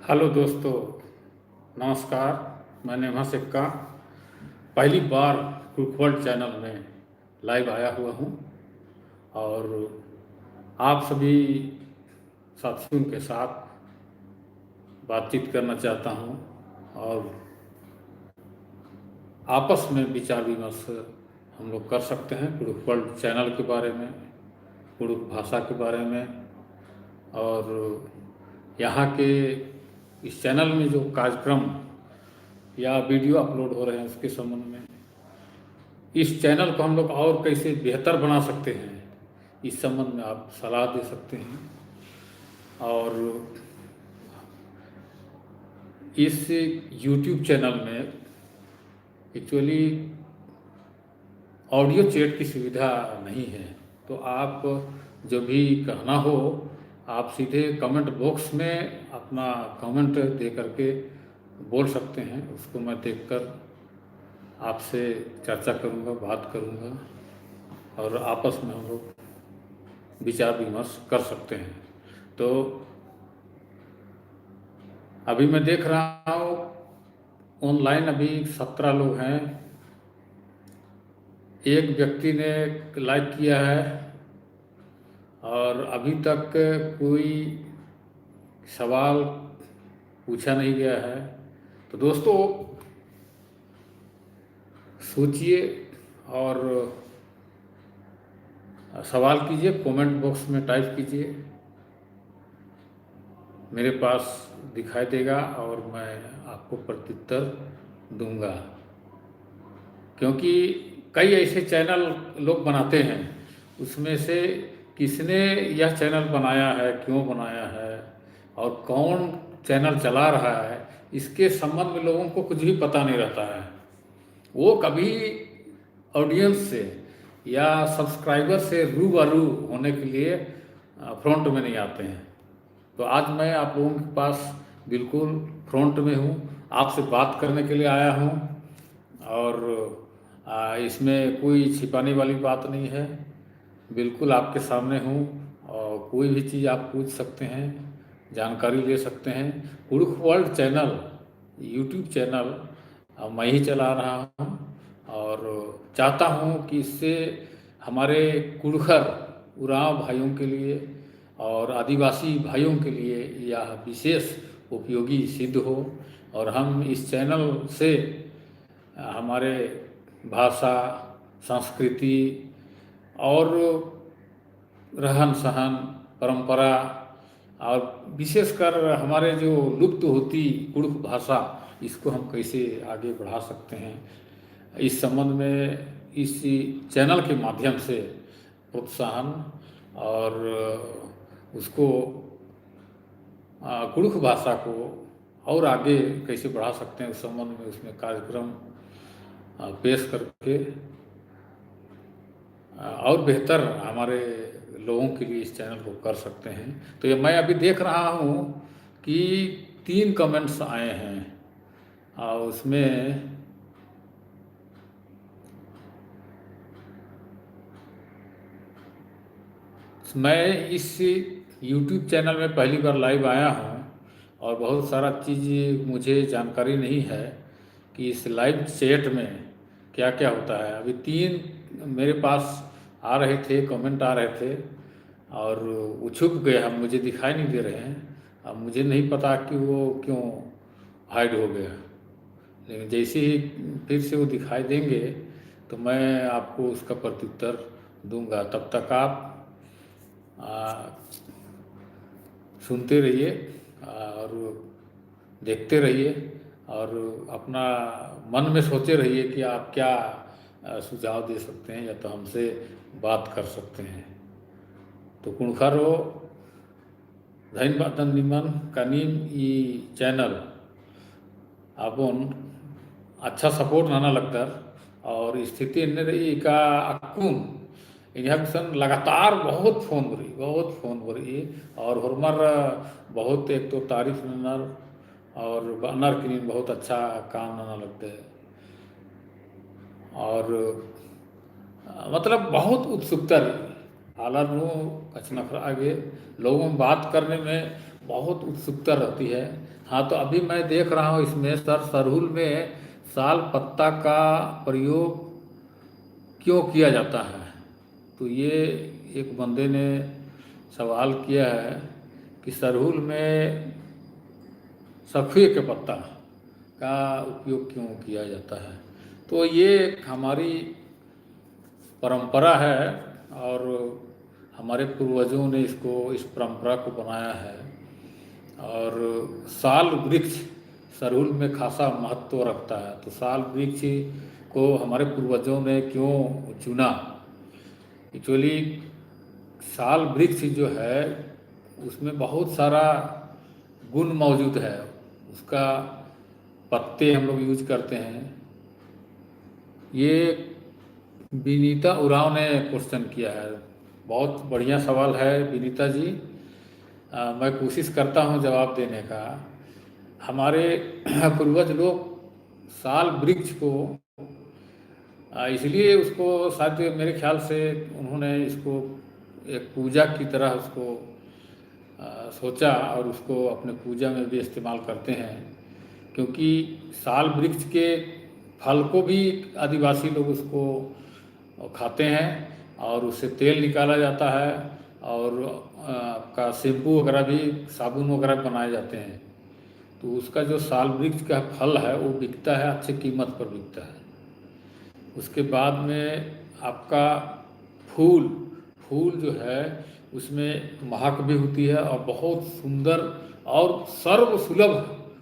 Hello दोस्तों, नमस्कार। मैं नेहा सिक्का पहली बार क्विक वर्ल्ड चैनल में लाइव आया हुआ हूँ और आप सभी साथियों के साथ बातचीत करना चाहता हूँ और आपस में विचार विमर्श हम लोग कर सकते हैं क्विक वर्ल्ड चैनल के बारे में, कुड़ुक भाषा के बारे में और यहाँ के इस चैनल में जो कार्यक्रम या वीडियो अपलोड हो रहे हैं उसके संबंध में, इस चैनल को हम लोग और कैसे बेहतर बना सकते हैं इस संबंध में आप सलाह दे सकते हैं। और इस YouTube चैनल में एक्चुअली ऑडियो चैट की सुविधा नहीं है, तो आप जो भी कहना हो आप सीधे कमेंट बॉक्स में अपना कमेंट दे करके बोल सकते हैं। उसको मैं देखकर आपसे चर्चा करूंगा, बात करूंगा और आपस में हम लोग विचार विमर्श कर सकते हैं। तो अभी मैं देख रहा हूँ ऑनलाइन अभी 17 लोग हैं। एक व्यक्ति ने लाइक किया है और अभी तक कोई सवाल पूछा नहीं गया है। तो दोस्तों सोचिए और सवाल कीजिए, कमेंट बॉक्स में टाइप कीजिए, मेरे पास दिखाई देगा और मैं आपको प्रत्युत्तर दूंगा। क्योंकि कई ऐसे चैनल लोग बनाते हैं, उसमें से किसने यह चैनल बनाया है, क्यों बनाया है और कौन चैनल चला रहा है, इसके संबंध में लोगों को कुछ भी पता नहीं रहता है। वो कभी ऑडियंस से या सब्सक्राइबर से रूबरू होने के लिए फ्रंट में नहीं आते हैं। तो आज मैं आप लोगों के पास बिल्कुल फ्रंट में हूँ, आपसे बात करने के लिए आया हूँ और इसमें कोई छिपाने वाली बात नहीं है। बिल्कुल आपके सामने हूँ और कोई भी चीज़ आप पूछ सकते हैं, जानकारी ले सकते हैं। Kurukh world channel YouTube channel मैं ही चला रहा हूँ और चाहता हूँ कि इससे हमारे कुड़खर उरांव भाइयों के लिए और आदिवासी भाइयों के लिए यह विशेष उपयोगी सिद्ध हो और हम इस चैनल से हमारे भाषा, संस्कृति और रहन सहन, परंपरा और विशेषकर हमारे जो लुप्त होती कुड़ुख भाषा, इसको हम कैसे आगे बढ़ा सकते हैं, इस संबंध में इस चैनल के माध्यम से प्रोत्साहन और उसको कुड़ुख भाषा को और आगे कैसे बढ़ा सकते हैं उस संबंध में उसमें कार्यक्रम पेश करके और बेहतर हमारे लोगों के लिए इस चैनल को कर सकते हैं। तो ये मैं अभी देख रहा हूँ कि 3 कमेंट्स आए हैं और उसमें मैं इस YouTube चैनल में पहली बार लाइव आया हूँ और बहुत सारा चीज़ मुझे जानकारी नहीं है कि इस लाइव चैट में क्या क्या होता है। अभी 3 मेरे पास आ रहे थे, कमेंट आ रहे थे और वो छुप गए, हम मुझे दिखाई नहीं दे रहे हैं। अब मुझे नहीं पता कि वो क्यों हाइड हो गया, लेकिन जैसे ही फिर से वो दिखाई देंगे तो मैं आपको उसका प्रत्युत्तर दूंगा। तब तक आप सुनते रहिए और देखते रहिए और अपना मन में सोचे रहिए कि आप क्या सुझाव दे सकते हैं या तो हमसे बात कर सकते हैं। तो कुणखारो धन्यवाद निमन कनीम ई चैनल अपन अच्छा सपोर्ट नाना लगता और स्थिति इन रही का अक्कुन इन्हें लगातार बहुत फ़ोन बरी और हरमर बहुत एक तो तारीफ ननर और बनर के बहुत अच्छा काम नाना लगते है और मतलब बहुत उत्सुकता रही आला नु कचनखरा आगे लोगों में बात करने में बहुत उत्सुकता रहती है। हाँ, तो अभी मैं देख रहा हूँ इसमें सरहुल में साल पत्ता का प्रयोग क्यों किया जाता है। तो ये एक बंदे ने सवाल किया है कि सरहुल में सफ़े के पत्ता का उपयोग क्यों किया जाता है। तो ये एक हमारी परंपरा है और हमारे पूर्वजों ने इस परंपरा को बनाया है। और साल वृक्ष सरहुल में खासा महत्व रखता है। तो साल वृक्ष को हमारे पूर्वजों ने क्यों चुना। एक्चुअली साल वृक्ष जो है उसमें बहुत सारा गुण मौजूद है। उसका पत्ते हम लोग यूज करते हैं। ये विनीता उरांव ने क्वेश्चन किया है, बहुत बढ़िया सवाल है विनीता जी। मैं कोशिश करता हूँ जवाब देने का। हमारे पूर्वज लोग साल वृक्ष को इसलिए उसको शायद मेरे ख्याल से उन्होंने इसको एक पूजा की तरह उसको सोचा और उसको अपने पूजा में भी इस्तेमाल करते हैं। क्योंकि साल वृक्ष के फल को भी आदिवासी लोग उसको खाते हैं और उससे तेल निकाला जाता है और आपका शैम्पू वगैरह भी, साबुन वगैरह बनाए जाते हैं। तो उसका जो साल वृक्ष का फल है वो बिकता है, अच्छी कीमत पर बिकता है। उसके बाद में आपका फूल फूल जो है उसमें महक भी होती है और बहुत सुंदर और सर्वसुलभ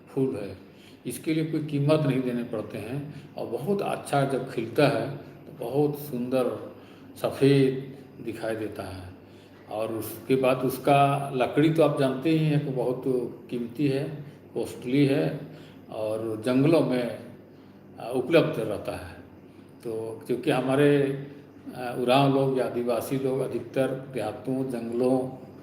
फूल है। इसके लिए कोई कीमत नहीं देने पड़ते हैं और बहुत अच्छा जब खिलता है तो बहुत सुंदर सफ़ेद दिखाई देता है। और उसके बाद उसका लकड़ी तो आप जानते ही हैं कि बहुत कीमती है, कॉस्टली है और जंगलों में उपलब्ध रहता है। तो क्योंकि हमारे उरांव लोग या आदिवासी लोग अधिकतर देहातों जंगलों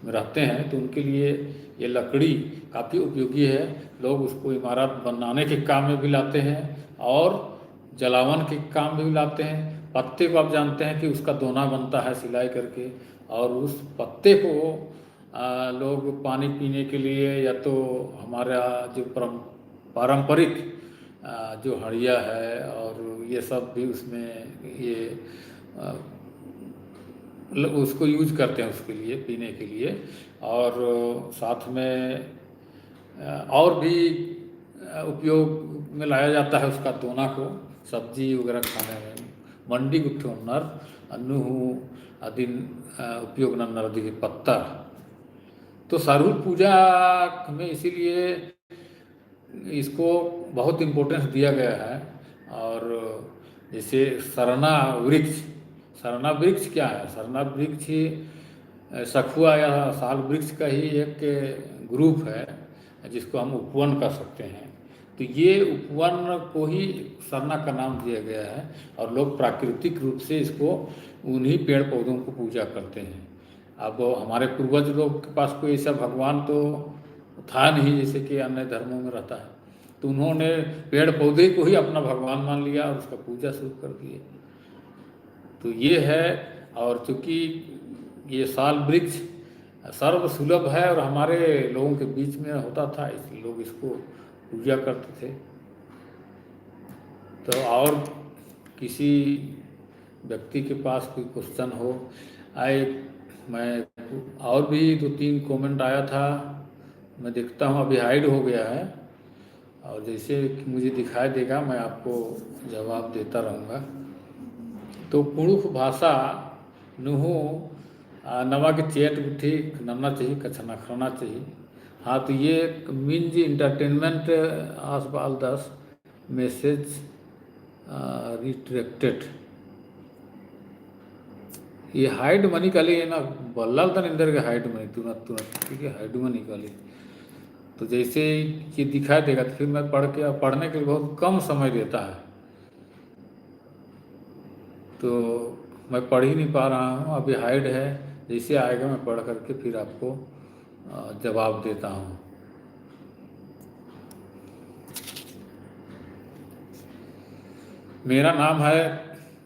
में रहते हैं तो उनके लिए ये लकड़ी काफ़ी उपयोगी है। लोग उसको इमारत बनाने के काम में भी लाते हैं और जलावन के काम में भी लाते हैं। पत्ते को आप जानते हैं कि उसका दोना बनता है सिलाई करके और उस पत्ते को लोग पानी पीने के लिए या तो हमारा जो पारंपरिक जो हड़िया है और ये सब भी उसमें ये उसको यूज करते हैं उसके लिए पीने के लिए। और साथ में और भी उपयोग में लाया जाता है उसका दोना को सब्जी वगैरह खाने में। मंडी गुट्ठोन्नर अन्नू अदिन उपयोग नन्नर दिखे पत्ता। तो सरहुल पूजा में इसीलिए इसको बहुत इम्पोर्टेंस दिया गया है। और जैसे सरना वृक्ष क्या है। सरना वृक्ष सखुआ या साल वृक्ष का ही एक ग्रुप है जिसको हम उपवन कर सकते हैं। तो ये उपवन को ही सरना का नाम दिया गया है और लोग प्राकृतिक रूप से इसको उन्हीं पेड़ पौधों को पूजा करते हैं। अब हमारे पूर्वज लोग के पास कोई ऐसा भगवान तो था नहीं जैसे कि अन्य धर्मों में रहता है। तो उन्होंने पेड़ पौधे को ही अपना भगवान मान लिया और उसका पूजा शुरू कर दिए। तो ये है। और चूँकि ये साल वृक्ष सर्वसुलभ है और हमारे लोगों के बीच में होता था इसलिए लोग इसको पूजा करते थे। तो और किसी व्यक्ति के पास कोई क्वेश्चन हो आए। मैं और भी 2-3 कमेंट आया था, मैं देखता हूँ अभी हाइड हो गया है और जैसे मुझे दिखाई देगा मैं आपको जवाब देता रहूँगा। तो पुरुष भाषा नुहू नवा के चेट गुठी नन्ना चाहिए कछना खरना चाहिए। हाँ, तो ये मीन जी इंटरटेनमेंट आसपाल 10 मैसेज रिट्रैक्टेड। ये हाइड मनी काली है ना बल्लाल तन इंदर के हाइड मनी तुरंत ठीक है हाइड मनी काली। तो जैसे ये दिखाई देगा तो फिर मैं पढ़ने के लिए बहुत कम समय देता है तो मैं पढ़ ही नहीं पा रहा हूँ। अभी हाइड है, जैसे आएगा मैं पढ़ करके फिर आपको जवाब देता हूँ। मेरा नाम है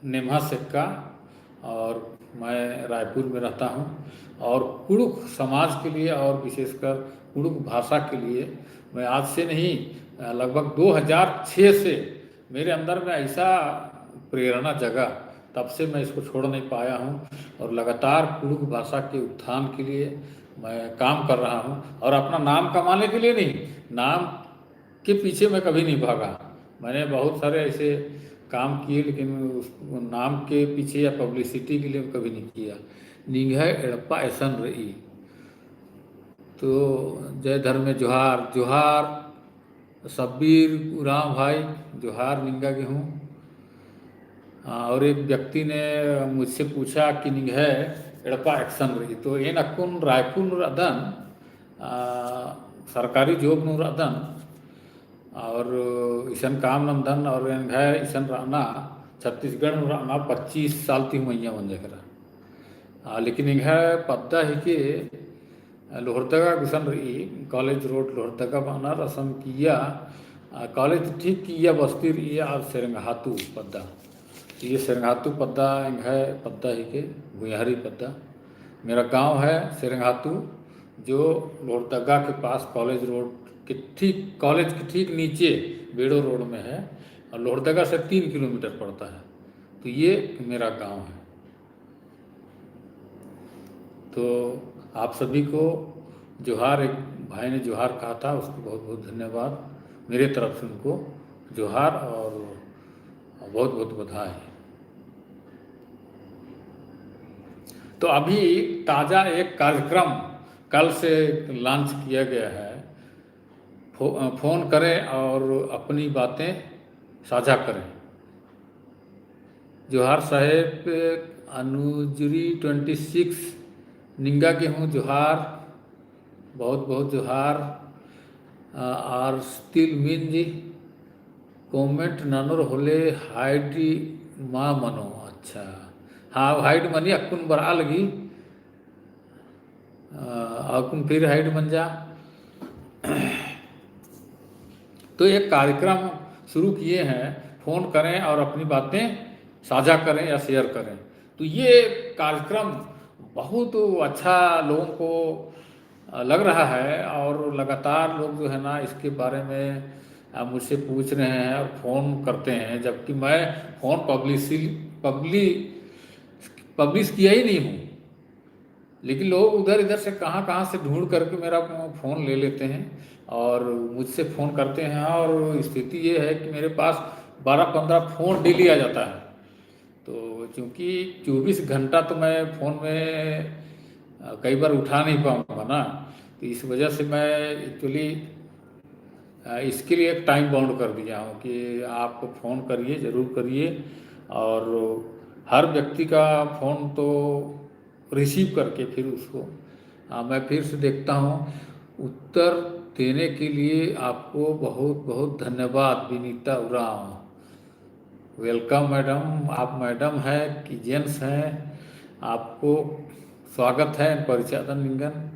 नेमा सेक्का और मैं रायपुर में रहता हूँ और कुड़ुक समाज के लिए और विशेषकर कुड़ुक भाषा के लिए मैं आज से नहीं लगभग 2006 से मेरे अंदर में ऐसा प्रेरणा जगा, तब से मैं इसको छोड़ नहीं पाया हूँ और लगातार कुड़ुक भाषा के उत्थान के लिए मैं काम कर रहा हूँ और अपना नाम कमाने के लिए नहीं, नाम के पीछे मैं कभी नहीं भागा। मैंने बहुत सारे ऐसे काम किए लेकिन उस नाम के पीछे या पब्लिसिटी के लिए कभी नहीं किया। निंघै एड़प्पा ऐसन रही। तो जय धर्म में जोहार जोहार शब्बीर उरांव भाई, जोहार निंगा के हूँ। और एक व्यक्ति ने मुझसे पूछा कि निंघै एड़प्पा एक्शन रही, तो एन अक्कुन रायपुर नूर अदन सरकारी जॉब नूर अदन और ईसन काम नम धन और निंघै ईसन रहना छत्तीसगढ़ में रहना 25 साल ती मैया मन जगह लेकिन निंघै पद्दा ही के लोहरदगा गुसन रही कॉलेज रोड लोहरदगा बना रसम किया कॉलेज ठीक किया बस्ती रही और सेरंगहातू पद्दा, ये सेरंगहातू पद्दा है पद्दा ही के भुयारी पद्दा मेरा गांव है सेरंगहातू, जो लोहरदगा के पास कॉलेज रोड के ठीक कॉलेज के ठीक नीचे बेड़ो रोड में है और लोहरदगा से 3 किलोमीटर पड़ता है। तो ये मेरा गांव है। तो आप सभी को जोहार, एक भाई ने जोहार कहा था उसको बहुत बहुत धन्यवाद, मेरे तरफ से उनको जोहार और बहुत बहुत बधाई। तो अभी ताज़ा एक कार्यक्रम कल से लॉन्च किया गया है, फ़ोन करें और अपनी बातें साझा करें। जोहार साहेब अनुजरी 26 निंगा के हूँ, जोहार बहुत बहुत जोहार। और स्टिल मीन जी कमेंट नानोर होले हाइड माँ मनो, अच्छा हाँ हाइड मनी अक्कुन बरा लगी अक्कुन फिर हाइड मन जा। तो एक कार्यक्रम शुरू किए हैं, फ़ोन करें और अपनी बातें साझा करें या शेयर करें। तो ये कार्यक्रम बहुत अच्छा लोगों को लग रहा है और लगातार लोग जो है ना इसके बारे में मुझसे पूछ रहे हैं और फ़ोन करते हैं, जबकि मैं फ़ोन पब्लिश किया ही नहीं हूँ, लेकिन लोग उधर इधर से कहाँ कहाँ से ढूंढ करके मेरा फ़ोन ले लेते हैं और मुझसे फ़ोन करते हैं। और स्थिति ये है कि मेरे पास 12-15 फ़ोन डेली आ जाता है। तो चूँकि 24 घंटा तो मैं फ़ोन में कई बार उठा नहीं पाऊँगा ना, तो इस वजह से मैं एक्चुअली इसके लिए एक टाइम बाउंड कर दिया हूँ कि आप फ़ोन करिए, ज़रूर करिए। और हर व्यक्ति का फ़ोन तो रिसीव करके फिर उसको मैं फिर से देखता हूँ। उत्तर देने के लिए आपको बहुत बहुत धन्यवाद विनीता उरांव। वेलकम मैडम, आप मैडम हैं कि जेंट्स हैं, आपको स्वागत है परिचयदन लिंगन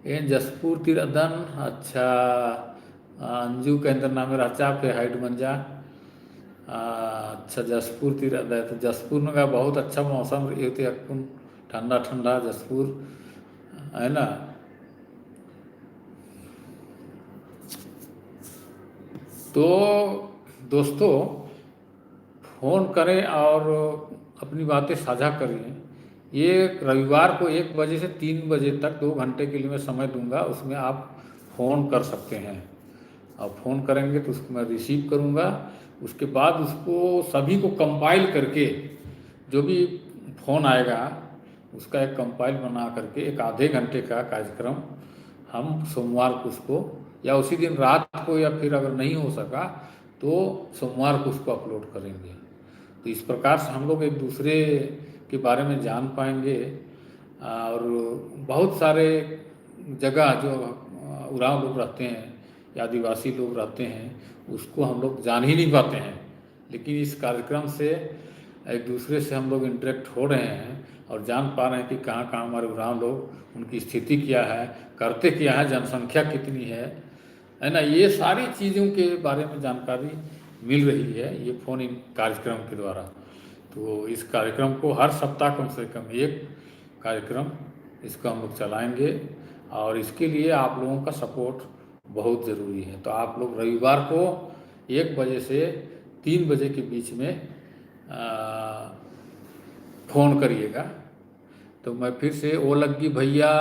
एन जसपुर तिरदन। अच्छा अंजू केंद्र नाम रचा पे हाइट मंजा। अच्छा जसपुर तिरदा है, तो जसपुर में का बहुत अच्छा मौसम रही होती अक्कुन ठंडा ठंडा जसपुर है ना। तो दोस्तों फ़ोन करें और अपनी बातें साझा करिए। ये रविवार को 1 बजे से 3 बजे तक 2 घंटे के लिए मैं समय दूंगा, उसमें आप फ़ोन कर सकते हैं। आप फ़ोन करेंगे तो उसको मैं रिसीव करूंगा, उसके बाद उसको सभी को कंपाइल करके जो भी फ़ोन आएगा उसका एक कंपाइल बना करके एक आधे घंटे का कार्यक्रम हम सोमवार को उसको या उसी दिन रात को या फिर अगर नहीं हो सका तो सोमवार को उसको अपलोड करेंगे। तो इस प्रकार से हम लोग एक दूसरे के बारे में जान पाएंगे और बहुत सारे जगह जो उरांव लोग रहते हैं या आदिवासी लोग रहते हैं उसको हम लोग जान ही नहीं पाते हैं, लेकिन इस कार्यक्रम से एक दूसरे से हम लोग इंटरेक्ट हो रहे हैं और जान पा रहे हैं कि कहाँ कहाँ हमारे उरांव लोग, उनकी स्थिति क्या है, करते क्या है, जनसंख्या कितनी है ना। ये सारी चीज़ों के बारे में जानकारी मिल रही है ये फ़ोन इन कार्यक्रम के द्वारा। तो इस कार्यक्रम को हर सप्ताह कम से कम एक कार्यक्रम इसको हम लोग चलाएंगे, और इसके लिए आप लोगों का सपोर्ट बहुत ज़रूरी है। तो आप लोग रविवार को 1 बजे से 3 बजे के बीच में फ़ोन करिएगा। तो मैं फिर से ओ लग्गी भैया,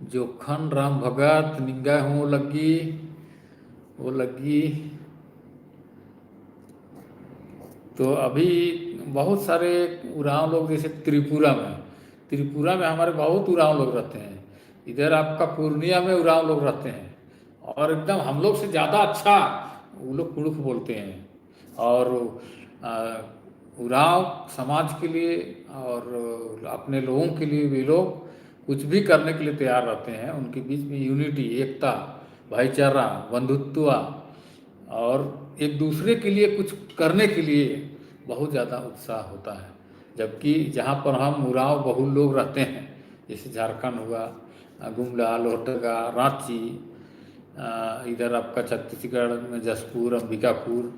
जोखन राम भगत निंगा हूँ, वो लग्गी। तो अभी बहुत सारे उरांव लोग, जैसे त्रिपुरा में हमारे बहुत उरांव लोग रहते हैं। इधर आपका पूर्णिया में उरांव लोग रहते हैं, और एकदम हम लोग से ज़्यादा अच्छा वो लोग कुड़ुख बोलते हैं। और उरांव समाज के लिए और अपने लोगों के लिए भी लोग कुछ भी करने के लिए तैयार रहते हैं। उनके बीच में यूनिटी, एकता, भाईचारा, बंधुत्व और एक दूसरे के लिए कुछ करने के लिए बहुत ज़्यादा उत्साह होता है। जबकि जहाँ पर हम उरांव बहुल लोग रहते हैं, जैसे झारखंड हुआ, गुमला, लोहरदगा, रांची, इधर आपका छत्तीसगढ़ में जसपुर, अंबिकापुर,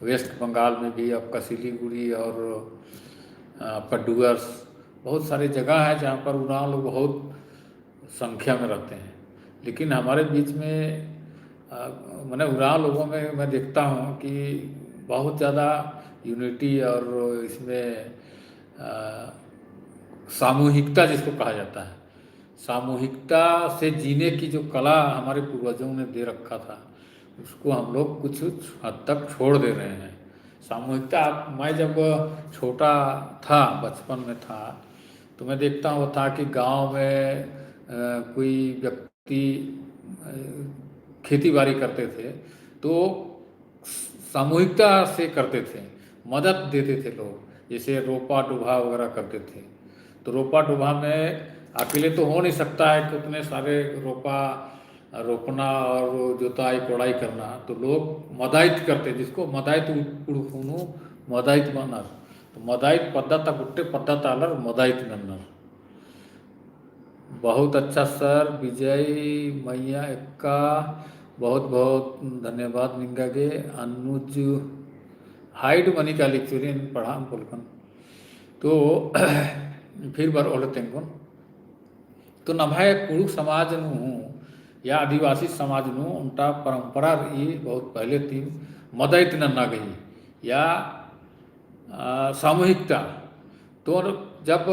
वेस्ट बंगाल में भी आपका सिलीगुड़ी और आपका डुअर्स, बहुत सारी जगह है जहाँ पर उरांव लोग बहुत संख्या में रहते हैं। लेकिन हमारे बीच में मैंने उरांव लोगों में मैं देखता हूँ कि बहुत ज़्यादा यूनिटी और इसमें सामूहिकता जिसको कहा जाता है, सामूहिकता से जीने की जो कला हमारे पूर्वजों ने दे रखा था, उसको हम लोग कुछ हद तक छोड़ दे रहे हैं। सामूहिकता, मैं जब छोटा था, बचपन में था, तो मैं देखता हूँ था कि गांव में कोई व्यक्ति खेती बाड़ी करते थे तो सामूहिकता से करते थे, मदद देते थे लोग। जैसे रोपा डुबा वगैरह करते थे, तो रोपा डुबा में अकेले तो हो नहीं सकता है कि उतने सारे रोपा रोपना और जोताई कोड़ाई करना, तो लोग मदाइत करते, जिसको मदाइत उड़ुखुनु मदाइत मनर, तो मदाइत पद्धत गुट्टे पद्धत आलर मदाइत मनर। बहुत अच्छा सर, विजय मैया एक्का, बहुत बहुत धन्यवाद निंगागे। अनुज हाइड मनी का लिखुरी पढ़ा बोलकन तो फिर बार ओलते तो नभाए कुड़ुक समाज नू या आदिवासी समाज नू उनका परंपरा रही बहुत पहले थी, मदद नन्ना गई या सामूहिकता। तो जब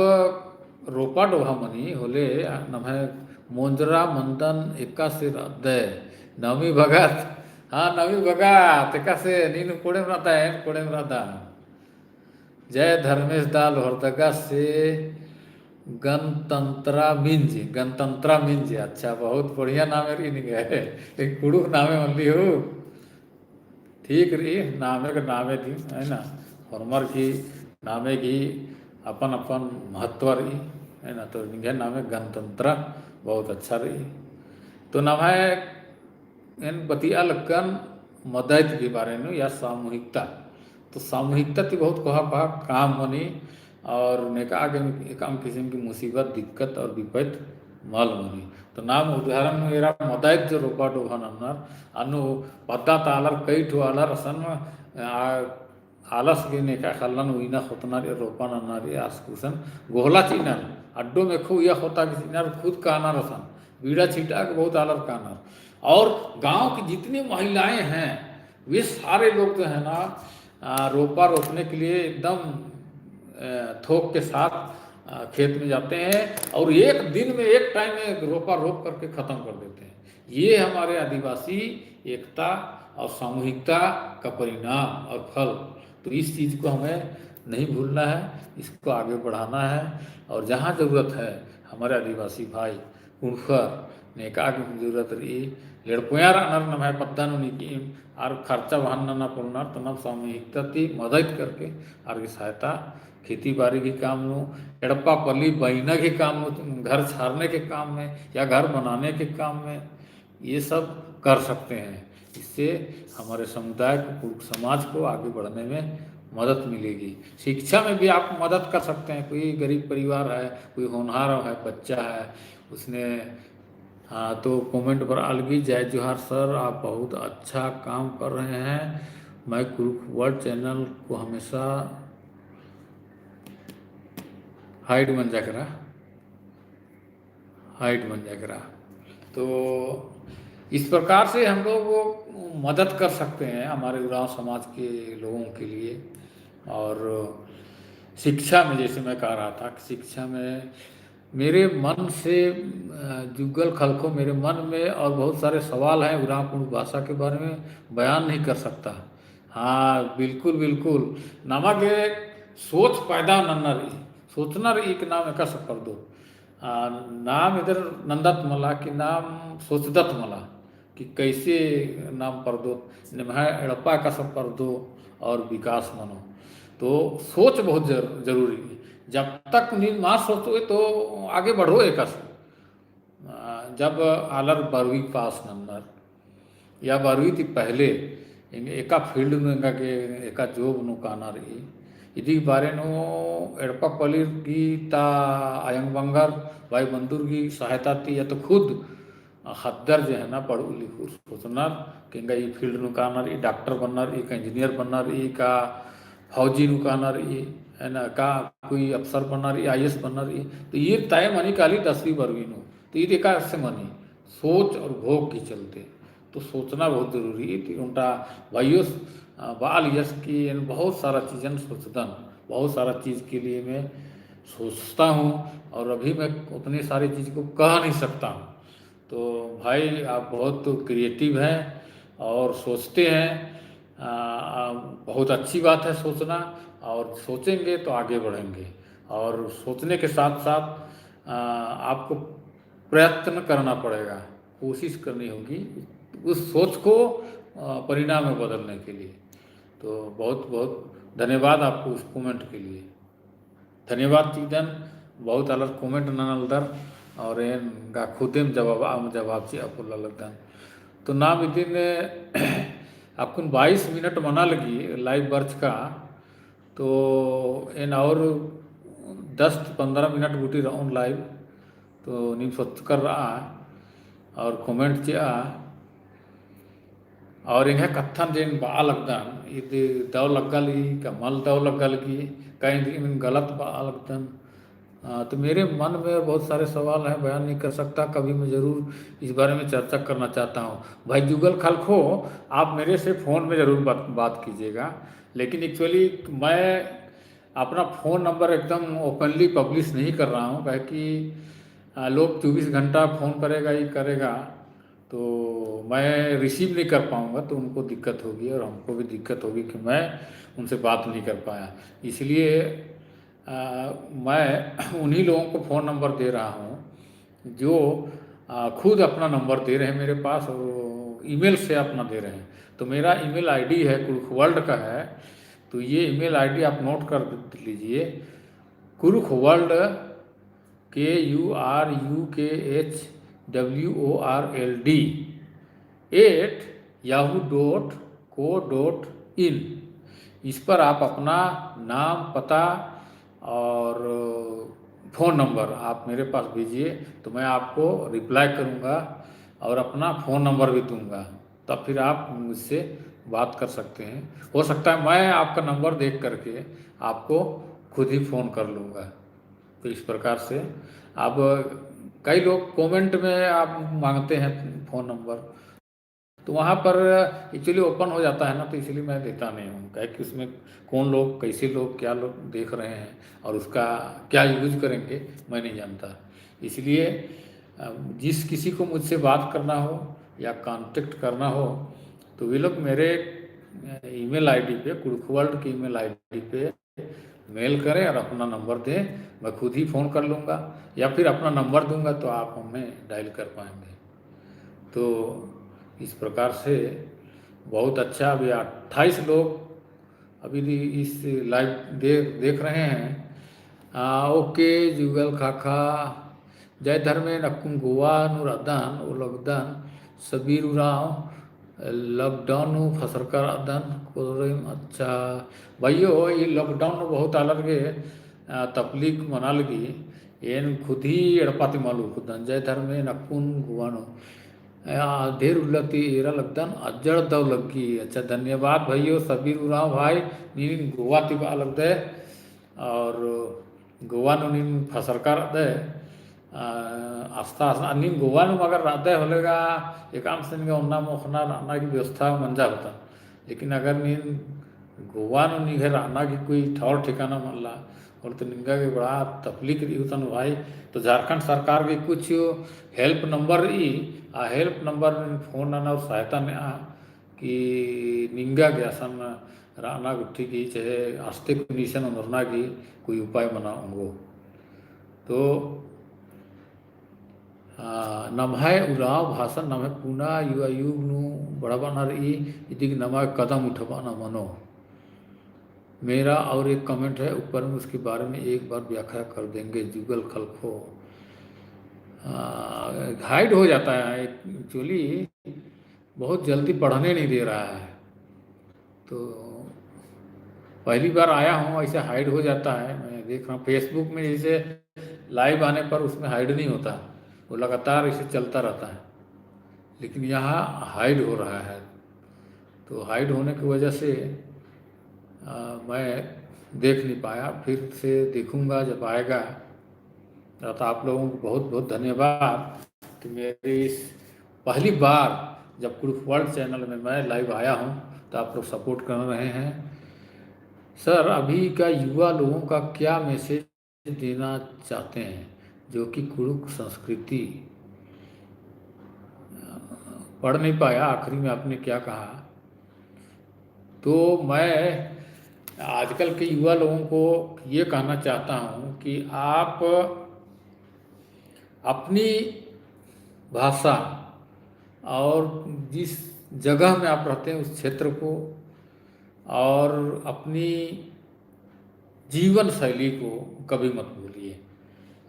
रोपा डोहा मनी होले नभाए मोंजरा मंदन एका से दे नवी भगत, हाँ नवी भगत एका से नीनु कोड़े रहता है, कोड़े रहता। जय धर्मेश दाल लोहरदगा से गणतंत्रा मिंज, अच्छा बहुत बढ़िया नाम है रही गए, एक कुड़ुक नामे मल्ली हो, ठीक रही नामे का नामे थी है ना, हरमर की नामे की अपन अपन महत्व रही है ना। तो निगे नामे गणतंत्र बहुत अच्छा रही। तो नाम है इन बतिया लगन मदद के बारे में या सामूहिकता। तो सामूहिकता थी बहुत कहा काम बनी और नेका काम किस्म की मुसीबत, दिक्कत और विपद मल बनी। तो नाम उदाहरण मेरा मदद जो रोपा डोभा नमनर अनु पद्दा तालर कई ठो आलर असन आलस के नेका खलन उइना होतनार रोपा नन्नार आसकुसन गोहला चिनर अड्डो में खू यह होता कि चिनर खुद कानर असन बीड़ा छिटा के बहुत आलर कानर। और गांव की जितनी महिलाएं हैं वे सारे लोग जो है ना रोपा रोपने के लिए एकदम थोक के साथ खेत में जाते हैं और एक दिन में एक टाइम में रोपा रोप करके ख़त्म कर देते हैं। ये हमारे आदिवासी एकता और सामूहिकता का परिणाम और फल। तो इस चीज़ को हमें नहीं भूलना है, इसको आगे बढ़ाना है। और जहाँ ज़रूरत है हमारे आदिवासी भाई उनकर नेका की जरूरत रही लड़कोयार अनर नम है पत्ता की और खर्चा वहन न पुलना तनब सामूहिकता थी मदद करके और की सहायता खेती बाड़ी के काम में, एड़प्पा पली बहना के काम में, घर छारने के काम में या घर बनाने के काम में, ये सब कर सकते हैं। इससे हमारे समुदाय को, समाज को आगे बढ़ने में मदद मिलेगी। शिक्षा में भी आप मदद कर सकते हैं। कोई गरीब परिवार है, कोई होनहार है, बच्चा है, उसने हाँ तो कमेंट पर अलगी जय जोहार सर, आप बहुत अच्छा काम कर रहे हैं। मैं कुरुख वर्ल्ड चैनल को हमेशा हाइट बन जाकरा, हाइट बन जाकरा। तो इस प्रकार से हम लोग मदद कर सकते हैं हमारे गांव समाज के लोगों के लिए। और शिक्षा में जैसे मैं कह रहा था कि शिक्षा में मेरे मन से जुगल खलको मेरे मन में और बहुत सारे सवाल हैं उरांव भाषा के बारे में, बयान नहीं कर सकता। हाँ बिल्कुल बिल्कुल। नमक एक सोच पैदा नन्नर ई, सोचनर एक नाम एक सफर दो। नाम इधर नंदत मला कि नाम सोचदत मला कि कैसे नाम पर दो निम्हा एड़प्पा का सब पर दो और विकास मनो। तो सोच बहुत जरूरी है। जब तक ना सोचो तो आगे बढ़ो एक जब आलर 12वीं पास नंबर या 12वीं थी पहले एका फील्ड में के एका जॉब नु काना रही इदी बारे नो एड़पा पलिर की ता आयंग बंगार भाई बंदूर की सहायता थी या तो खुद हदर जो है ना पढ़ू लिखू सोचना कि ये फील्ड नु काना रही डॉक्टर बनना रही का इंजीनियर बनना रही का फौजी नु काना रही है ना का कोई अफसर बनना रही आईएएस बनना रही। तो ये तय मनी काली 10वीं 12वीं नु तो ये देखा से मनी सोच और भोग के चलते। तो सोचना बहुत जरूरी है कि उनका भाइयों बाल यश की बहुत सारा चीज़ें सोचदन, बहुत सारा चीज़ के लिए मैं सोचता हूँ और अभी मैं उतनी सारी चीज़ को कह नहीं सकता हूँ। तो भाई आप बहुत क्रिएटिव हैं और सोचते हैं। बहुत अच्छी बात है सोचना, और सोचेंगे तो आगे बढ़ेंगे। और सोचने के साथ साथ आपको प्रयत्न करना पड़ेगा, कोशिश करनी होगी उस सोच को परिणाम में बदलने के लिए। तो बहुत बहुत धन्यवाद आपको उस कमेंट के लिए। धन्यवाद चीदन बहुत अलग कमेंट ननलदर और एन गा खुदेम जवाब ची आपको लगदन। तो नाम इदिन आपको 22 मिनट मना लगी लाइव बर्च का। तो इन और 10-15 मिनट बूटी रहूँ लाइव तो नीम सोच कर रहा और कमेंट चिया और इन्हें कत्थन जेन बा लगदन इद दव लगल का मल दव लगल की कहीं दिन गलत बा लगदन। तो मेरे मन में बहुत सारे सवाल हैं, बयान नहीं कर सकता। कभी मैं ज़रूर इस बारे में चर्चा करना चाहता हूँ। भाई जुगल खलखो आप मेरे से फ़ोन में ज़रूर बात कीजिएगा, लेकिन एक्चुअली मैं अपना फ़ोन नंबर एकदम ओपनली पब्लिश नहीं कर रहा हूँ, कि लोग 24 घंटा फ़ोन करेगा ही करेगा तो मैं रिसीव नहीं कर पाऊँगा, तो उनको दिक्कत होगी और हमको भी दिक्कत होगी कि मैं उनसे बात नहीं कर पाया। इसलिए मैं उन्हीं लोगों को फ़ोन नंबर दे रहा हूँ जो खुद अपना नंबर दे रहे हैं मेरे पास और ईमेल से अपना दे रहे हैं। तो मेरा ईमेल आईडी है कुरुख वर्ल्ड का है, तो ये ईमेल आईडी आप नोट कर लीजिए। कुरुख वर्ल्ड KURUKHWORLD @yahoo.co.in। इस पर आप अपना नाम पता और फ़ोन नंबर आप मेरे पास भेजिए, तो मैं आपको रिप्लाई करूँगा और अपना फ़ोन नंबर भी दूँगा, तब फिर आप मुझसे बात कर सकते हैं। हो सकता है मैं आपका नंबर देख करके आपको खुद ही फ़ोन कर लूँगा। तो इस प्रकार से अब कई लोग कमेंट में आप मांगते हैं फ़ोन नंबर, तो वहाँ पर एक्चुअली ओपन हो जाता है ना, तो इसलिए मैं देता नहीं हूँ। क्या कि उसमें कौन लोग कैसे लोग क्या लोग देख रहे हैं और उसका क्या यूज करेंगे मैं नहीं जानता। इसलिए जिस किसी को मुझसे बात करना हो या कांटेक्ट करना हो तो वे लोग मेरे ईमेल आईडी पे कुरुख वर्ल्ड की ईमेल आईडी पे मेल करें और अपना नंबर दें, मैं खुद ही फ़ोन कर लूँगा या फिर अपना नंबर दूंगा तो आप हमें डायल कर पाएंगे। तो इस प्रकार से बहुत अच्छा। अभी 28 लोग अभी भी इस लाइव देख रहे हैं। ओके जुगल खाखा जय धर्मे नकुम गोवा नुरादान उलगदान सबीर उराव लॉकडाउन फसर कर अदन कोरिम। अच्छा भाइयों ये लॉकडाउन बहुत अलग तकलीफ मना लगी एन खुद ही एड़पाती मालू खुदन जय धर्मे नकुन गुवानो देर उल्लती एरा लगदन अजड़ दव लगी। अच्छा धन्यवाद भाइयों सबीर उराव भाई नीन गोवा तिबा लग दे। और गोवा नीन फसरकार दे आस्था नीन गोवा मगर राधे होलेगा एकाम से उन्ना मोखना रहना की व्यवस्था मंजा होता। लेकिन अगर नीन गोवा निघे रहना की कोई ठौर ठिकाना मन ला और तो निंगा के बड़ा तकलीफ होता भाई। तो झारखंड सरकार के कुछ help number help number phone आना और सहायता में कि निंगा के आसन राना गुट्ठी की चाहे आस्ते कंडीशन उमरना की कोई उपाय बनाऊंगो। तो नम्हाय उराव भाषा नम्हे पुना युवा युग नु बढ़ाना इदी नमा कदम उठवाना मनो। मेरा और एक कमेंट है ऊपर में, उसके बारे में एक बार व्याख्या कर देंगे। जुगल खलखो हाइड हो जाता है एक्चुअली, बहुत जल्दी पढ़ने नहीं दे रहा है। तो पहली बार आया हूँ ऐसे हाइड हो जाता है। मैं देख रहा हूँ फेसबुक में जैसे लाइव आने पर उसमें हाइड नहीं होता, वो लगातार इसे चलता रहता है, लेकिन यहाँ हाइड हो रहा है। तो हाइड होने की वजह से मैं देख नहीं पाया, फिर से देखूंगा जब आएगा। तो आप लोगों को बहुत बहुत धन्यवाद कि मेरी इस पहली बार जब कुरुख वर्ल्ड चैनल में मैं लाइव आया हूं तो आप लोग सपोर्ट कर रहे हैं। सर अभी का युवा लोगों का क्या मैसेज देना चाहते हैं जो कि कुरुख संस्कृति पढ़ नहीं पाया, आखिरी में आपने क्या कहा। तो मैं आजकल के युवा लोगों को ये कहना चाहता हूँ कि आप अपनी भाषा और जिस जगह में आप रहते हैं उस क्षेत्र को और अपनी जीवन शैली को कभी मत भूलिए,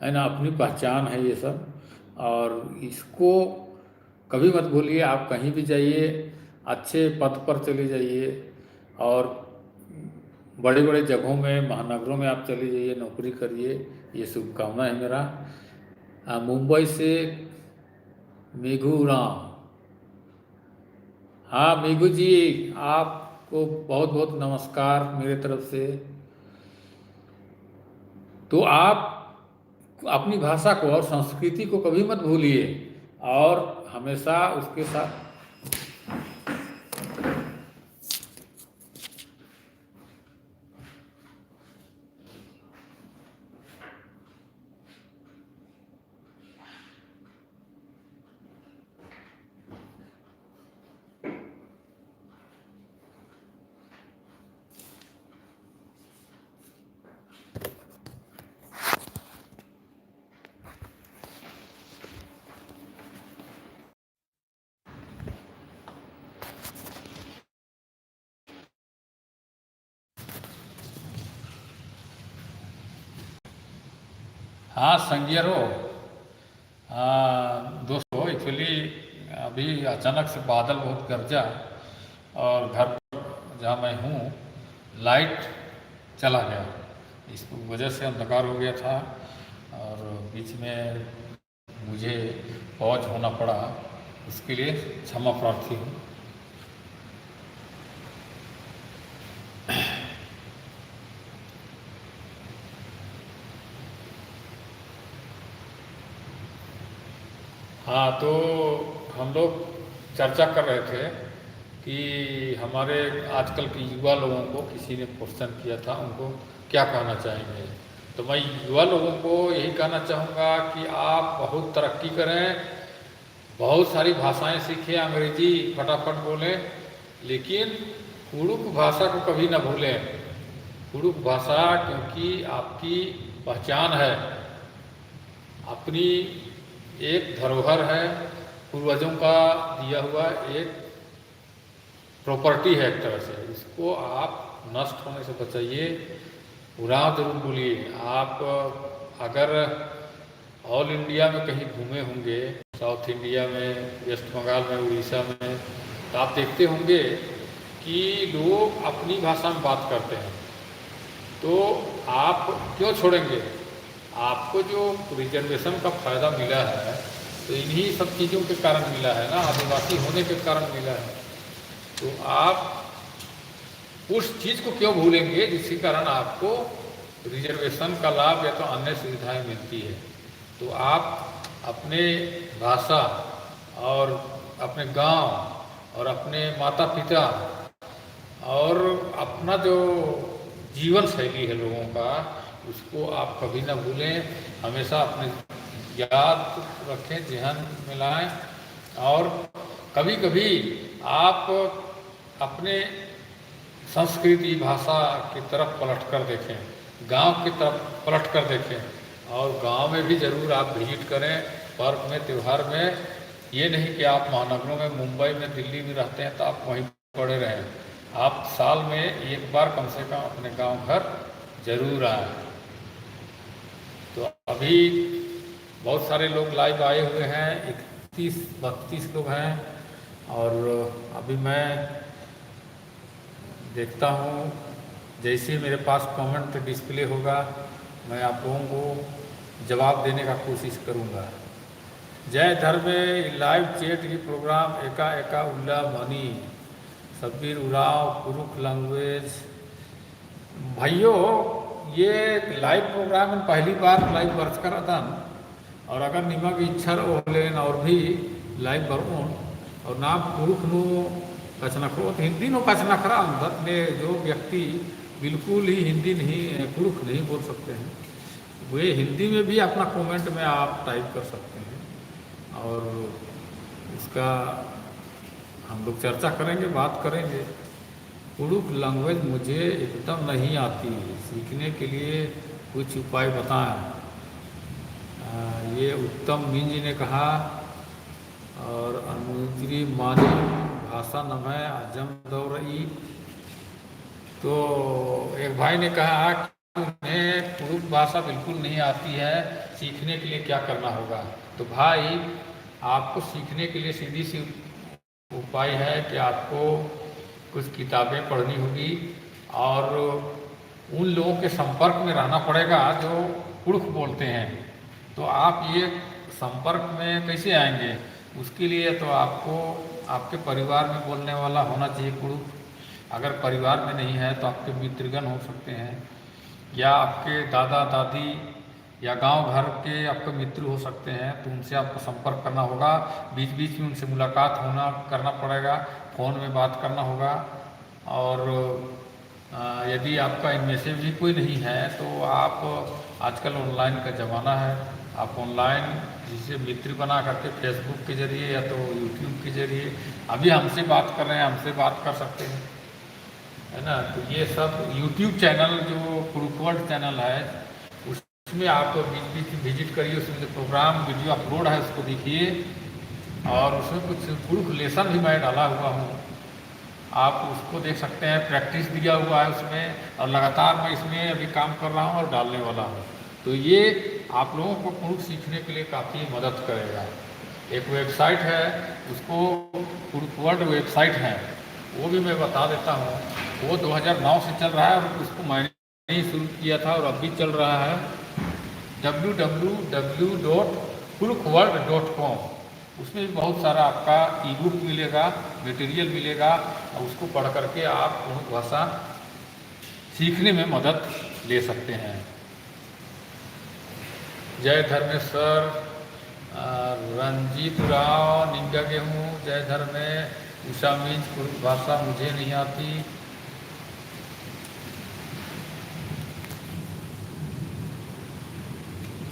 है ना। अपनी पहचान है ये सब, और इसको कभी मत भूलिए। आप कहीं भी जाइए अच्छे पद पर चले जाइए और बड़े बड़े जगहों में महानगरों में आप चले जाइए, नौकरी करिए, ये शुभकामना है मेरा। मुंबई से मेघू राम, हाँ मेघू जी आपको बहुत बहुत नमस्कार मेरे तरफ से। तो आप अपनी भाषा को और संस्कृति को कभी मत भूलिए और हमेशा उसके साथ हाँ संज्ञरो दोस्तों एक्चुअली अभी अचानक से बादल बहुत गरजा और घर पर जहाँ मैं हूँ लाइट चला गया, इस वजह से अंधकार हो गया था और बीच में मुझे पहुँच होना पड़ा, उसके लिए क्षमा प्रार्थी हूँ। हाँ तो हम लोग चर्चा कर रहे थे कि हमारे आजकल के युवा लोगों को किसी ने क्वेश्चन किया था, उनको क्या कहना चाहेंगे। तो मैं युवा लोगों को यही कहना चाहूँगा कि आप बहुत तरक्की करें, बहुत सारी भाषाएं सीखें, अंग्रेजी फटाफट बोलें, लेकिन कुरुख भाषा को कभी ना भूलें। कुरुख भाषा क्योंकि आपकी पहचान है, अपनी एक धरोहर है, पूर्वजों का दिया हुआ एक प्रॉपर्टी है एक तरह से। इसको आप नष्ट होने से बचाइए, उड़ाव जरूर बोलिए। आप अगर ऑल इंडिया में कहीं घूमे होंगे, साउथ इंडिया में, वेस्ट बंगाल में, उड़ीसा में, तो आप देखते होंगे कि लोग अपनी भाषा में बात करते हैं। तो आप क्यों छोड़ेंगे? आपको जो रिजर्वेशन का फ़ायदा मिला है तो इन्हीं सब चीज़ों के कारण मिला है ना, आदिवासी होने के कारण मिला है। तो आप उस चीज़ को क्यों भूलेंगे जिसके कारण आपको रिजर्वेशन का लाभ या तो अन्य सुविधाएं मिलती है। तो आप अपने भाषा और अपने गांव और अपने माता पिता और अपना जो जीवन शैली है लोगों का, उसको आप कभी ना भूलें, हमेशा अपने याद रखें, ज़हन में लाएं। और कभी कभी आप अपने संस्कृति भाषा की तरफ पलट कर देखें, गांव की तरफ पलट कर देखें, और गांव में भी ज़रूर आप विजिट करें पर्व में, त्यौहार में। ये नहीं कि आप महानगरों में, मुंबई में, दिल्ली में रहते हैं तो आप वहीं पड़े रहें। आप साल में एक बार कम से कम अपने गांव घर जरूर आएं। तो अभी बहुत सारे लोग लाइव आए हुए हैं, 31-32 लोग हैं। और अभी मैं देखता हूँ, जैसे मेरे पास कमेंट डिस्प्ले होगा मैं आप लोगों को जवाब देने का कोशिश करूँगा। जय धर्म लाइव चैट की प्रोग्राम एका एका उल्ला मनी सब्बीर उराव कुरुख लैंग्वेज। भाइयों, ये लाइव प्रोग्राम में पहली बार लाइव वर्च करा था, और अगर निमक इच्छा होलेन और भी लाइव बरूँ और ना कुरुख नु कचनखरो तो हिंदी नो कचनखरा अंदर ने जो व्यक्ति बिल्कुल ही हिंदी नहीं, कुरुख नहीं बोल सकते हैं, वे हिंदी में भी अपना कमेंट में आप टाइप कर सकते हैं। और इसका हम लोग चर्चा करेंगे, बात करेंगे। कुरुख लैंग्वेज मुझे एकदम नहीं आती, सीखने के लिए कुछ उपाय बताएं। ये उत्तम मीन जी ने कहा। और अनुद्री मानी भाषा नम है अजम दौरई। तो एक भाई ने कहा कि उन्हें कुरुख भाषा बिल्कुल नहीं आती है, सीखने के लिए क्या करना होगा। तो भाई, आपको सीखने के लिए सीधी सी उपाय है कि आपको कुछ किताबें पढ़नी होगी और उन लोगों के संपर्क में रहना पड़ेगा जो कुरुख बोलते हैं। तो आप ये संपर्क में कैसे आएंगे? उसके लिए तो आपको आपके परिवार में बोलने वाला होना चाहिए कुरुख। अगर परिवार में नहीं है तो आपके मित्रगण हो सकते हैं, या आपके दादा दादी या गांव घर के आपके मित्र हो सकते हैं। तो उनसे आपको संपर्क करना होगा, बीच बीच में उनसे मुलाकात करना पड़ेगा, फ़ोन में बात करना होगा। और यदि आपका इनमें से भी कोई नहीं है तो आप, आजकल ऑनलाइन का ज़माना है, आप ऑनलाइन जिसे मित्र बना करके फेसबुक के जरिए या तो यूट्यूब के जरिए, अभी हमसे बात कर रहे हैं, हमसे बात कर सकते हैं, है ना। तो ये सब यूट्यूब चैनल जो कुरुख वर्ल्ड चैनल है, उसमें आप बीच बीच विजिट करिए, उसमें जो प्रोग्राम वीडियो अपलोड है उसको देखिए। और उसमें कुछ कुरुख लेसन भी मैं डाला हुआ हूँ, आप उसको देख सकते हैं। प्रैक्टिस दिया हुआ है उसमें, और लगातार मैं इसमें अभी काम कर रहा हूँ और डालने वाला हूँ। तो ये आप लोगों को कुरुख सीखने के लिए काफ़ी मदद करेगा। एक वेबसाइट है, उसको कुरुख वर्ल्ड वेबसाइट है, वो भी मैं बता देता हूँ। वो 2009 से चल रहा है और उसको मैंने ही शुरू किया था और अब भी चल रहा है। www.kurukhworld.com। उसमें भी बहुत सारा आपका ई बुक मिलेगा, मटेरियल मिलेगा, और उसको पढ़ करके आप कुरुख भाषा सीखने में मदद ले सकते हैं। जय धर्मेश्वर, रंजीत राव निंगा गेहूँ, जय धर्मे, उषा मीज, कुरुख भाषा मुझे नहीं आती।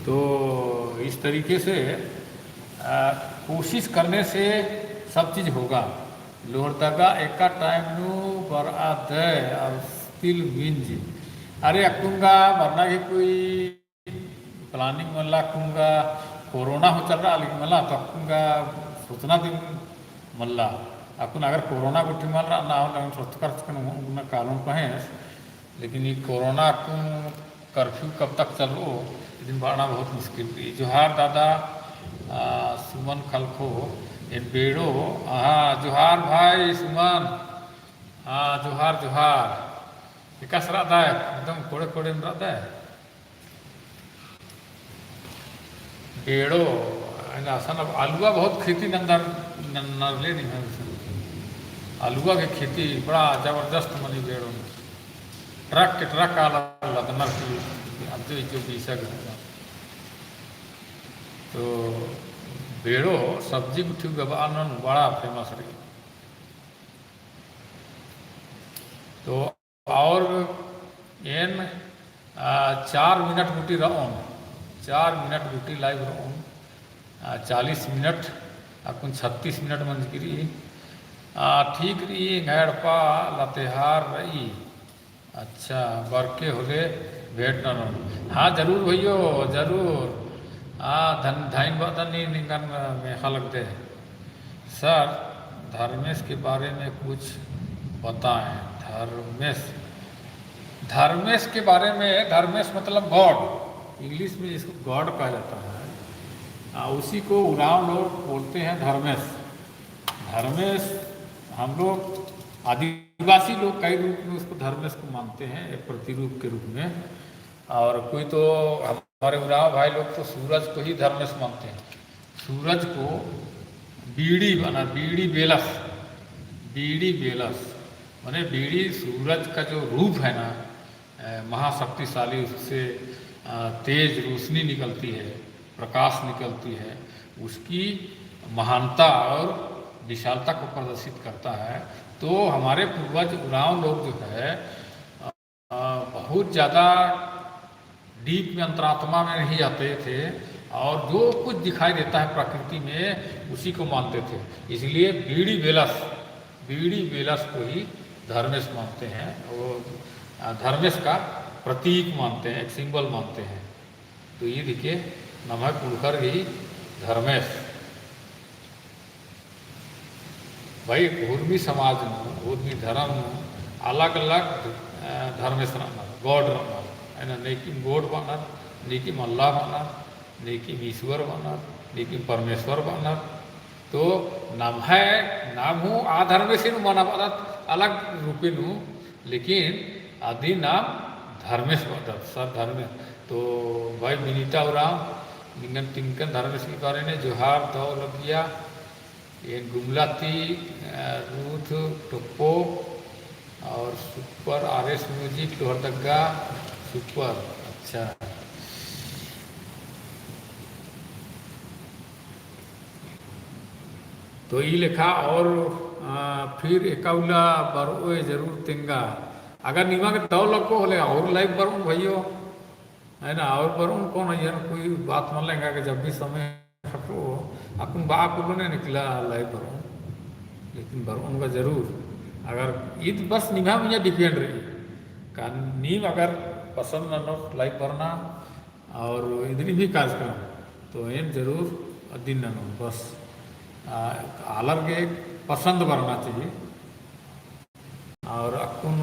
तो इस तरीके से कोशिश करने से सब चीज़ होगा। लोहरदगा एका टाइम नु बरा दे और स्टिल विंज। अरे अकुंगा वरना की कोई प्लानिंग मला अकुंगा कोरोना हो चल रहा, लेकिन मला तो अकुंगा सूचना दिन मल्ला अकुन अगर कोरोना को मल रहा ना हो स्वस्थ कर कानून कहें। लेकिन ये कोरोना अकुन कर्फ्यू कब तक चलो, दिन बढ़ना बहुत मुश्किल थी। जोहार दादा सुमन खलखो इन बेड़ो। हाँ जोहार भाई सुमन, हाँ जोहार जोहार। विकास रहता है एकदम कोड़े कोड़े में रहता है बेड़ो। आसान आलुआ बहुत खेती नंदर नरले नहीं है, आलुआ की खेती बड़ा जबरदस्त मनी बेड़ो में ट्रक के ट्रक आला नर की अब जो बीसा घूमना तो बेड़ो सब्जी उठी गवान बड़ा फेमस रही। तो और एन 4 मिनट गुटी रहूँ 4 मिनट गुटी लाइव रहूँ 40 मिनट अपन 36 मिनट मंजगिरी ठीक रही घड़पा लतेहार रही। अच्छा बरके होले भेंट न हाँ जरूर भैयो जरूर धाइन बदनी निगन में हलक दे सर धर्मेश के बारे में कुछ बताएं। धर्मेश के बारे में धर्मेश मतलब गॉड इंग्लिश में इसको गॉड कहा जाता है उसी को उराव लोग बोलते हैं धर्मेश। धर्मेश हम लोग आदिवासी लोग कई रूप में उसको धर्मेश को मानते हैं एक प्रतिरूप के रूप में और कोई तो हमारे उराव भाई लोग तो सूरज को ही धर्मेश मानते हैं। सूरज को बीड़ी बेलस माने बीड़ी सूरज का जो रूप है ना महाशक्तिशाली उससे तेज रोशनी निकलती है प्रकाश निकलती है उसकी महानता और विशालता को प्रदर्शित करता है। तो हमारे पूर्वज उरांव लोग जो है बहुत ज़्यादा डीप में अंतरात्मा में नहीं जाते थे और जो कुछ दिखाई देता है प्रकृति में उसी को मानते थे। इसलिए बीड़ी बेलस को ही धर्मेश मानते हैं और धर्मेश का प्रतीक मानते हैं एक सिंबल मानते हैं। तो ये देखिए नमक पुलकर ही धर्मेश भाई उर्मी समाज में उर्मी धर्म अलग अलग धर्मेश गॉड है ना नहीं गॉड बनर नहीं अल्लाह बनर नहीं ईश्वर बनर नहीं परमेश्वर बनर। तो नाम है नाम हूँ आधर्मेश माना अलग रूपे नू लेकिन आदि नाम धर्मेश बदत सर धर्मेश। तो भाई विनीता उराम निंगन तिंकन धर्मेश के बारे में जोहार दौ लगिया ये गुमलाती रूथ टोप्पो और super RS music Lohardaga super. अच्छा तो ये लिखा और फिर एकाउला बरो जरूर तेंगा अगर नीमा के तव लगो होले और लाइव बरूँ भैयो है ना और बरूँ कौन है कोई बात मान लेंगे कि जब भी समय हटो अपन बाप को नहीं निकला लाइव बरूँ लेकिन बरूँ का जरूर अगर ईद बस निभा में डिपेंड रही का नीम अगर पसंद न लाइव भरना और इधर भी कार्यक्रम तो एम जरूर दिन न बस अलग एक पसंद करना चाहिए। और अपन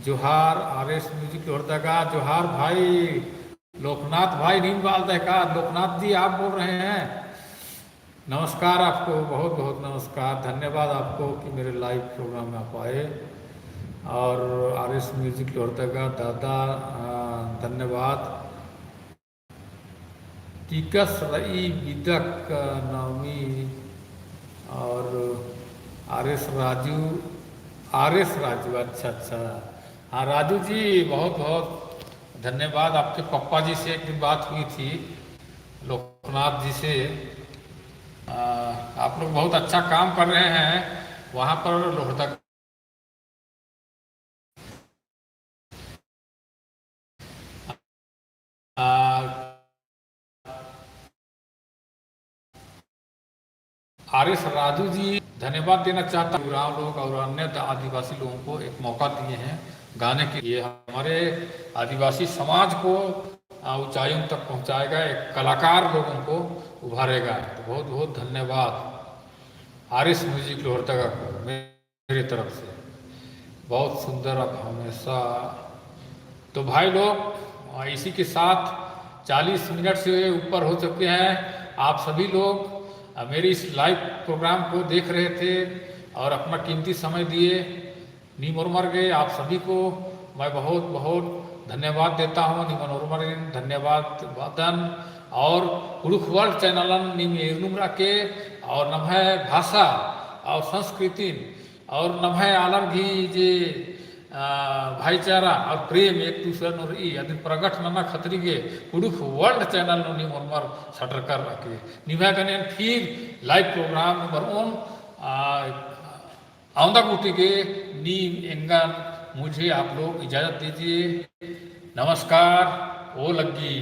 जोहार आरएस म्यूजिक लोहरदगा जोहार भाई लोकनाथ भाई नीम बाल का लोकनाथ जी आप बोल रहे हैं नमस्कार आपको बहुत बहुत नमस्कार धन्यवाद आपको कि मेरे लाइव प्रोग्राम में आप आए। और आरएस म्यूजिक लोहरदगा दादा धन्यवाद। टिकस रई विदक नवमी और आरएस राजू अच्छा हाँ राजू जी बहुत बहुत धन्यवाद। आपके पप्पा जी से एक दिन बात हुई थी लोकनाथ जी से आप लोग बहुत अच्छा काम कर रहे हैं वहाँ पर लोहरदगा आरएस राजू जी धन्यवाद देना चाहता हूँ। गाँव लोग और अन्य आदिवासी लोगों को एक मौका दिए हैं गाने के लिए हमारे आदिवासी समाज को ऊंचाइयों तक पहुंचाएगा एक कलाकार लोगों को उभारेगा। तो बहुत बहुत धन्यवाद आरएस म्यूजिक लोहरदगा को मेरी तरफ से बहुत सुंदर अब हमेशा। तो भाई लोग इसी के साथ 40 मिनट से ऊपर हो चुके हैं। आप सभी लोग मेरी इस लाइव प्रोग्राम को देख रहे थे और अपना कीमती समय दिए नीमोरमर गए। आप सभी को मैं बहुत बहुत धन्यवाद देता हूँ। नीमोरमर धन्यवाद वादन और उड़ुख वर्ल्ड चैनलन नीमरा के और नमः भाषा और संस्कृति और नमः आलम भी जे भाईचारा और प्रेम एक दूसरे नो रही अदिन प्रगट नना खतरी के कुडुख वर्ल्ड चैनल नो नी मोरमर सटर कर रखे निभा कने फिर लाइव प्रोग्राम नंबर ओन आउंदा कुटी के नीम एंगन मुझे आप लोग इजाजत दीजिए। नमस्कार। ओ लग्गी।